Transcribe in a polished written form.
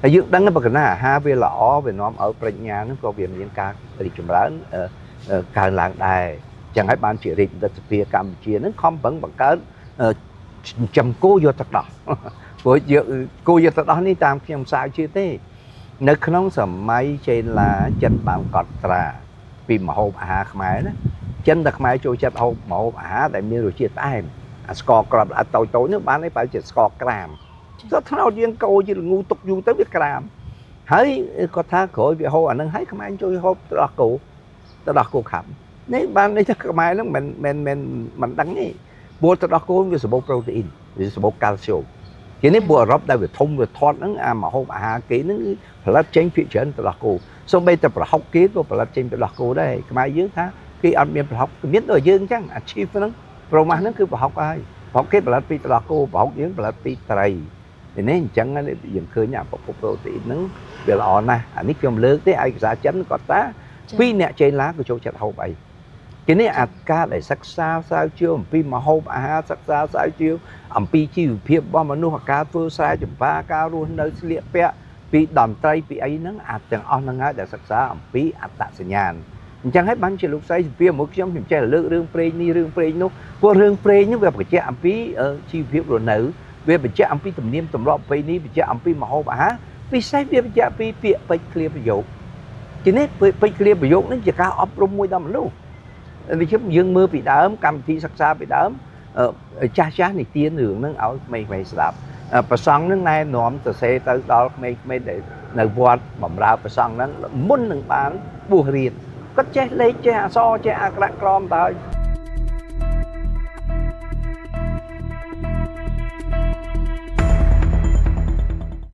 ហើយយើងដឹងបើកណាអាហារវាល្អវានាំឲ្យប្រាជ្ញានឹងក៏វាមានការរីកចម្រើនកើនឡើងដែរចឹងហើយបានជារាជរដ្ឋាភិបាលកម្ពុជានឹងខំប្រឹងបង្កើតចិញ្ចឹមគោយកទឹកដោះព្រោះយកគោយកទឹកដោះនេះតាមខ្ញុំសាវជឿទេនៅក្នុងសម័យចេនឡាចិនបានកត់ត្រាពីម្ហូបអាហារខ្មែរណាចិនតែខ្មែរចូលចិត្តហូបម្ហូបអាហារដែលមានរសជាតិផ្អែមអាស្ករក្របល្អិតតូចៗនេះបានឲ្យប្រហែលជាស្ករក្រាមទៅថ្នោតយើងកោជាល្ងូទុកយូរទៅវាក្រាមហើយគាត់ថាក្រោយវាហូបអានឹងហើយខ្មែរជួយហូបទៅដោះគោខាប់នេះបាននេះថាខ្មែរហ្នឹងមិនដឹងទេព្រោះទៅដោះគោវាសម្បូរប្រូតេអ៊ីនវាសម្បូរកាល់ស្យូមជានេះពួកអឺរ៉ុបដែលវាធំវាធាត់ហ្នឹងអាម្ហូបអាហារគេហ្នឹងផលិតចេញភាគច្រើនទៅដោះគោសូម្បីតែប្រហុកគេក៏ផលិតចេញទៅដោះគោដែរខ្មែរយើងថាគេអត់មានប្រហុកមានដូចយើងអញ្ចឹងអាជីពហ្នឹងប្រមាសហ្នឹងគឺប្រហុកហើយប្រហុកគេផលិតពីទៅដោះគោប្រហុកយើងផលិតពីត្រីនេះអញ្ចឹងយើងឃើញអាប្រភពប្រូតេអ៊ីនហ្នឹងវាល្អណាស់អានេះខ្ញុំលើកទេឯកសារចិនគាត់ថាពីអ្នកចេនឡាក៏ចូលចិត្តហូបអីគេនេះអាការដែលសិក្សាស្រាវជ្រាវអំពីម្ហូបអាហារសិក្សាស្រាវជ្រាវអំពីជីវភាពរបស់មនុស្សការធ្វើស្រែចម្ការការរស់នៅស្លៀកពាក់ពីតន្ត្រីពីអីហ្នឹងអាចទាំងអស់ហ្នឹងហើយដែលសិក្សាអំពីអត្តសញ្ញាណអញ្ចឹងហើយបានជាលោកស្រីសុភាមួយខ្ញុំចេះលើករឿងព្រេងនេះរឿងព្រេងនោះព្រោះរឿងព្រេងនេះវាបញ្ជាក់អំពីជីវភាពរស់នៅវាបញ្ជាក់អំពីទំនៀមទម្លាប់ប្រពៃណីបញ្ជាក់អំពីម្ហូបអាហារពិសេសវាបញ្ជាក់ពីពាក្យពេចន៍ឃ្លាប្រយោគជានេះពេចន៍ឃ្លាប្រយោគនេះជាការអប់រំមួយដល់មនុស្សនេះយើងមើលពីដើមកម្មវិធីសិក្សាពីដើមចាស់និទានរឿងហ្នឹងឲ្យក្មេងៗស្ដាប់ប្រសង់ហ្នឹងណែនាំសរសេរទៅដល់ក្មេងៗដែលនៅវត្តបម្រើប្រសង់ហ្នឹងមុននឹងបានបួសរៀនគាត់ចេះលេខចេះអក្សរចេះអក្សរក្រមទៅ